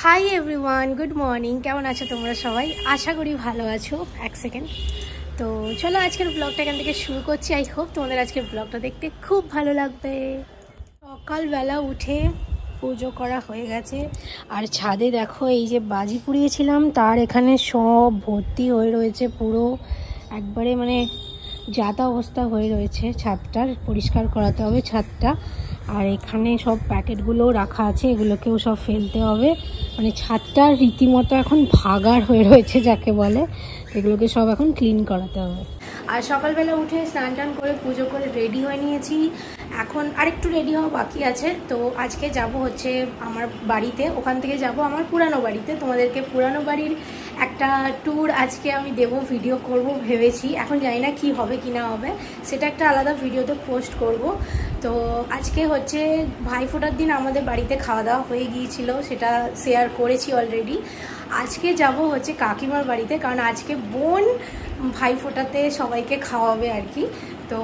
Hi everyone, good morning. কেমন আছো তোমরা সবাই? আশা করি ভালো আছো। এক সেকেন্ড। তো চলো আজকের ব্লগটা এখান থেকে শুরু করছি। আই হোপ তোমাদের আজকের ব্লগটা দেখতে খুব ভালো লাগবে। সকালবেলা উঠে পুজো করা হয়ে গেছে, আর ছাদে দেখো এই যে বাজি পুড়িয়েছিলাম তার এখানে সব ভর্তি হয়ে রয়েছে, পুরো একবারে মানে যাতা অবস্থা হয়ে রয়েছে। ছাদটার পরিষ্কার করাতে হবে ছাদটা। আর এখানে সব প্যাকেটগুলো রাখা আছে, এগুলোকেও সব ফেলতে হবে। মানে ছাদটা রীতিমতো এখন ভাগাড় হয়ে রয়েছে যাকে বলে, এগুলোকে সব এখন ক্লিন করাতে হবে। আর সকালবেলা উঠে স্নান টান করে পুজো করে রেডি হয়ে নিয়েছি। এখন আরেকটু রেডি হওয়া বাকি আছে। তো আজকে যাব হচ্ছে আমার বাড়িতে, ওখান থেকে যাব আমার পুরানো বাড়িতে। তোমাদেরকে পুরানো বাড়ির একটা ট্যুর আজকে আমি দেব, ভিডিও করব ভেবেছি। এখন জানি না কি হবে কি না হবে, সেটা একটা আলাদা ভিডিওতে পোস্ট করব। তো আজকে হচ্ছে ভাইফোঁটার দিন আমাদের বাড়িতে খাওয়া দাওয়া হয়ে গিয়েছিল, সেটা শেয়ার করেছি অলরেডি। আজকে যাব হচ্ছে কাকিমার বাড়িতে, কারণ আজকে বোন ভাইফোঁটাতে সবাইকে খাওয়াবে আর কি। তো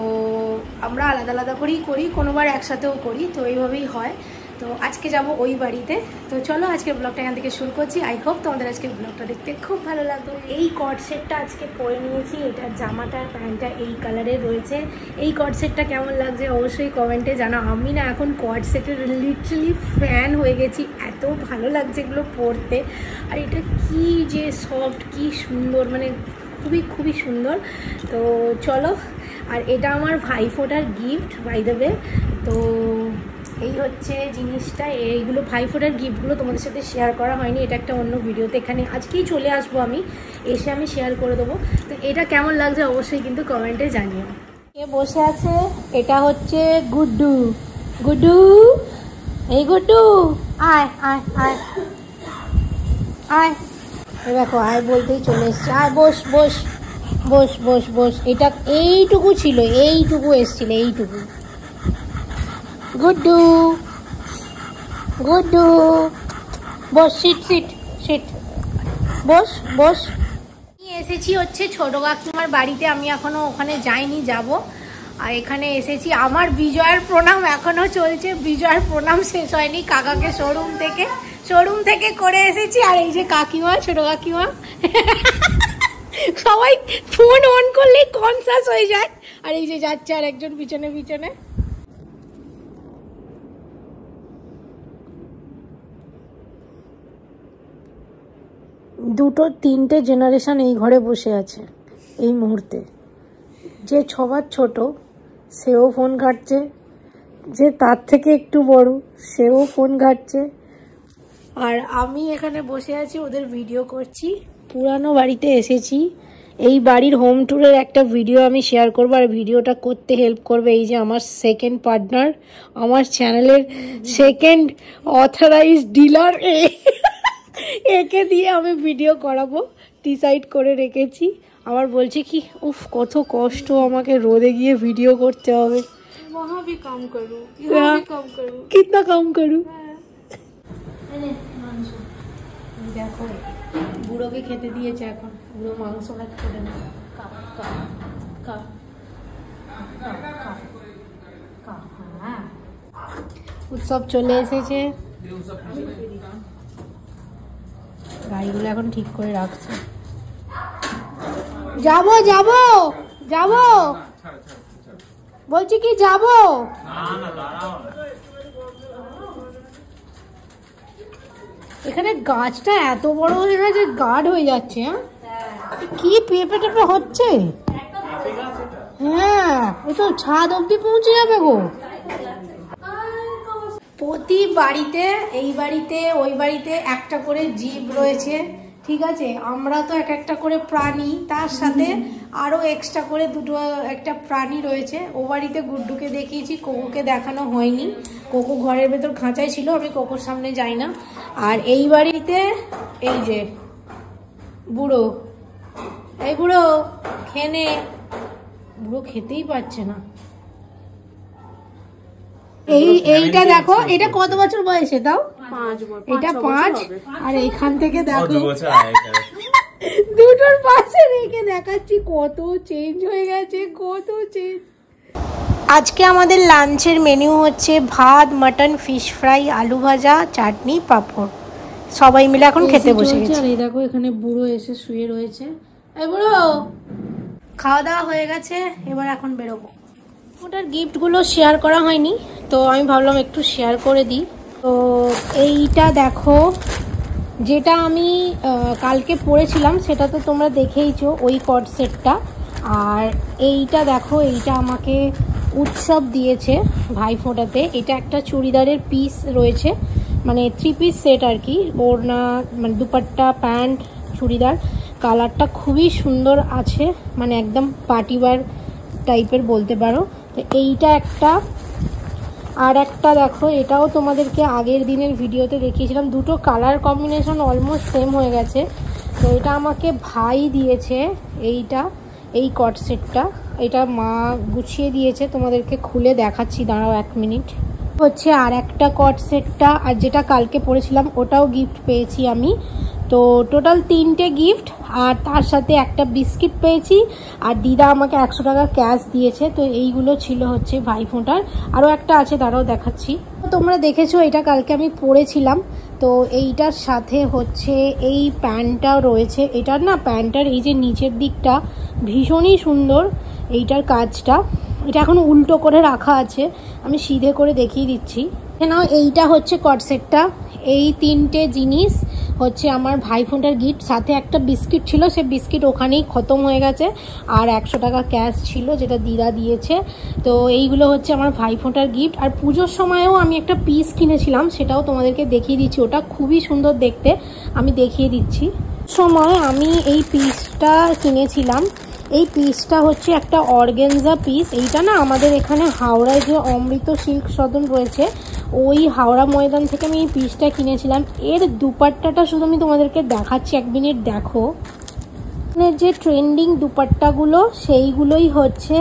আমরা আলাদা আলাদা করেই করি, কোনোবার একসাথেও করি, তো এইভাবেই হয়। তো আজকে যাব ওই বাড়িতে। তো চলো আজকের ব্লগটা এখান থেকে শুরু করছি। আই হোপ তোমাদের আজকের ব্লগটা দেখতে খুব ভালো লাগবে। এই কট সেটটা আজকে পরে নিয়েছি, এটার জামাটা প্যান্টটা এই কালারের রয়েছে। এই কট সেটটা কেমন লাগছে অবশ্যই কমেন্টে জানাও। আমি না এখন কট সেটের লিটারালি ফ্যান হয়ে গেছি, এত ভালো লাগছে এগুলো পরতে। আর এটা কি যে সফট, কি সুন্দর, মানে খুবই খুবই সুন্দর। তো চলো, আর এটা আমার ভাইফোঁটার গিফট বাই দ্য ওয়ে। তো এই হচ্ছে জিনিসটা, এইগুলো ভাইফোঁটার গিফটগুলো তোমাদের সাথে শেয়ার করা হয়নি, এটা একটা অন্য ভিডিওতে। এখানে আজকেই চলে আসবো আমি, এসে আমি শেয়ার করে দেবো। তো এটা কেমন লাগছে অবশ্যই কিন্তু কমেন্টে জানিও। কে বসে আছে? এটা হচ্ছে গুড্ডু। গুড্ডু, এই গুড্ডু, আয় আয় আয় আয়। দেখো আয় বলতেই চলে এসছে। আয় বস বস বস বস বস। এটা এইটুকু ছিল, এইটুকু এসছিল, এইটুকু। গুড্ডু গুড্ডু, বস, সিট সিট সিট, বস বস। এসেছি হচ্ছে ছোট কাকিমার বাড়িতে, আমি এখনো ওখানে যাইনি, যাব। আর এখানে এসেছি, আমার বিজয়ের প্রণাম এখনো চলছে, বিজয়ের প্রণাম শেষ হয়নি। কাকাকে শোরুম থেকে করে এসেছি। আর এই যে কাকিমা, ছোট কাকিমা, সবাই ফোন অন করলে কনসাস হয়ে যায়। আর এই যে যাচ্ছে আর একজন পিছনে পিছনে। দুটো তিনটে জেনারেশন এই ঘরে বসে আছে এই মুহূর্তে। যে সবার ছোট সেও ফোন ঘাঁটছে, যে তার থেকে একটু বড় সেও ফোন ঘাঁটছে, আর আমি এখানে বসে আছি ওদের ভিডিও করছি। পুরানো বাড়িতে এসেছি, এই বাড়ির হোম ট্যুরের একটা ভিডিও আমি শেয়ার করবো, আর ভিডিওটা করতে হেল্প করবে এই যে আমার সেকেন্ড পার্টনার, আমার চ্যানেলের সেকেন্ড অথরাইজড ডিলার। একে দিয়ে আমি ভিডিও করাবো ডিসাইড করে রেখেছি। আবার বলছে কি, উফ কত কষ্ট, আমাকে রোদে গিয়ে ভিডিও করতে হবে। वहाँ भी काम करूँ, कितना काम करूँ। দেখো বুড়োকে খেতে দিয়েছে, এখন বুড়ো মাংস খাচ্ছে না। উৎসব চলে এসেছে, গাড়িগুলো এখন ঠিক করে রাখছে। যাবো যাবো যাবো বলছি কি, যাবো। এখানে গাছটা এত বড় হয়ে গেছে, গার্ড হয়ে যাচ্ছে। কি পেঁপে টেপে হচ্ছে? হ্যাঁ, ও তো ছাদ অব্দি পৌঁছে যাবে গো। প্রতি বাড়িতে, এই বাড়িতে ওই বাড়িতে একটা করে জীব রয়েছে, ঠিক আছে? আমরা তো এক একটা করে প্রাণী, তার সাথে আরো এক্সট্রা করে একটা প্রাণী রয়েছে। ও বাড়িতে গুড্ডুকে দেখিয়েছি, কোকোকে দেখানো হয়নি। কোকো ঘরের ভেতর খাঁচাই ছিল, আমি কোকোর সামনে যাই না। আর এই বাড়িতে এই যে বুড়ো, এই বুড়ো খেনে, বুড়ো খেতেই পারছে না। এইটা দেখো, এটা কত বছর বয়সে তাও? 5 এটা 5। আর এইখান থেকে দেখো দুটোর পাশে রেখে দেখাচ্ছি কত চেঞ্জ হয়ে গেছে, কত চেঞ্জ। আজকে আমাদের লাঞ্চের মেনু হচ্ছে ভাত, মাটন, ফিশ ফ্রাই, আলু ভাজা, চাটনি, পাঁপড়। সবাই মিলে এখন খেতে বসে গেছি। আর এই দেখো এখানে বুড়ো এসে শুয়ে রয়েছে। এই বুড়ো, খাওয়া দাওয়া হয়ে গেছে, এবার এখন বেরোবো। ওটার গিফটগুলো শেয়ার করা হয়নি, তো আমি ভাবলাম একটু শেয়ার করে দিই। তো এইটা দেখো, যেটা আমি কালকে পরেছিলাম সেটা তো তোমরা দেখেইছো, ওই কর্ড সেটটা। আর এইটা দেখো, এইটা আমাকে উৎসব দিয়েছে ভাইফোঁটাতে। এটা একটা চুড়িদারের পিস রয়েছে, মানে 3 পিস সেট আর কি, ওড়না মানে দুপাট্টা, প্যান্ট, চুড়িদার। কালারটা খুবই সুন্দর আছে, মানে একদম পার্টি ওয়্যার টাইপের বলতে পারো। তো এইটা একটা, আর একটা দেখো, এটাও তোমাদেরকে আগের দিনের ভিডিওতে দেখিয়েছিলাম। দুটো কালার কম্বিনেশন অলমোস্ট সেম হয়ে গেছে। তো এটা আমাকে ভাই দিয়েছে, এইটা, এই কট সেটটা। এটা মা গুছিয়ে দিয়েছে, তোমাদেরকে খুলে দেখাচ্ছি, দাঁড়াও 1 মিনিট। হচ্ছে আর একটা কট সেটটা, আর যেটা কালকে পরেছিলাম ওটাও গিফট পেয়েছি আমি। তো টোটাল 3টে গিফট, আর তার সাথে একটা বিস্কিট পেয়েছি, আর দিদা আমাকে 100 টাকা ক্যাশ দিয়েছে। তো এইগুলো ছিল হচ্ছে ভাইফোঁটার। আরও একটা আছে, দাঁড়াও দেখাচ্ছি। তোমরা দেখেছো এটা কালকে আমি পরেছিলাম। তো এইটার সাথে হচ্ছে এই প্যান্টটাও রয়েছে। এটার না প্যান্টটার এই যে নিচের দিকটা ভীষণই সুন্দর, এইটার কাজটা। এটা এখন উল্টো করে রাখা আছে, আমি সিধে করে দেখিয়ে দিচ্ছি। নাও, এইটা হচ্ছে কট সেটটা। এই 3টে জিনিস হচ্ছে আমার ভাইফোঁটার গিফট। সাথে একটা বিস্কিট ছিল, সে বিস্কিট ওখানেই খতম হয়ে গেছে। আর 100 টাকা ক্যাশ ছিল, যেটা দিদা দিয়েছে। তো এইগুলো হচ্ছে আমার ভাইফোঁটার গিফট। আর পুজোর সময়ও আমি একটা পিস কিনেছিলাম, সেটাও তোমাদেরকে দেখিয়ে দিচ্ছি। ওটা খুবই সুন্দর দেখতে, আমি দেখিয়ে দিচ্ছি। সময় আমি এই পিসটা কিনেছিলাম। এই পিসটা হচ্ছে একটা অর্গানজা পিস। এইটা না আমাদের এখানে হাওড়ায় যে অমৃত সিল্ক সদন রয়েছে, ওই হাওড়া ময়দান থেকে আমি এই পিসটা কিনেছিলাম। এর দুপাট্টাটা শুধু আমি তোমাদেরকে দেখাচ্ছি, 1 মিনিট দেখো। যে ট্রেন্ডিং দুপাট্টাগুলো সেইগুলোই হচ্ছে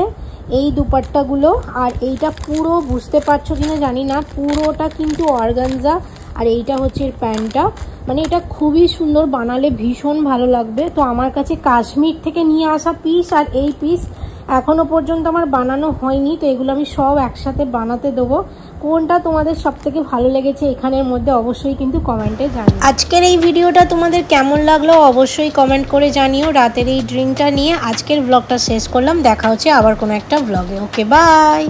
এই দুপাট্টাগুলো। আর এইটা পুরো, বুঝতে পারছো কিনা জানি না, পুরোটা কিন্তু অর্গানজা। আর এইটা হচ্ছে এর প্যান্টটা, মানে এটা খুবই সুন্দর, বানালে ভীষণ ভালো লাগবে। তো আমার কাছে কাশ্মীর থেকে নিয়ে আসা পিস, আর এই পিস এখনো পর্যন্ত আমার বানানো হয়নি। তো এগুলো আমি সব একসাথে বানাতে দেবো। কোনটা তোমাদের সব থেকে ভালো লেগেছে এখানের মধ্যে অবশ্যই কিন্তু কমেন্টে জানিও। আজকের এই ভিডিওটা তোমাদের কেমন লাগলো অবশ্যই কমেন্ট করে জানিও। রাতের এই ড্রিঙ্কটা নিয়ে আজকের ব্লগটা শেষ করলাম, দেখা হচ্ছে আবার কোনো একটা ব্লগে। ওকে, বাই।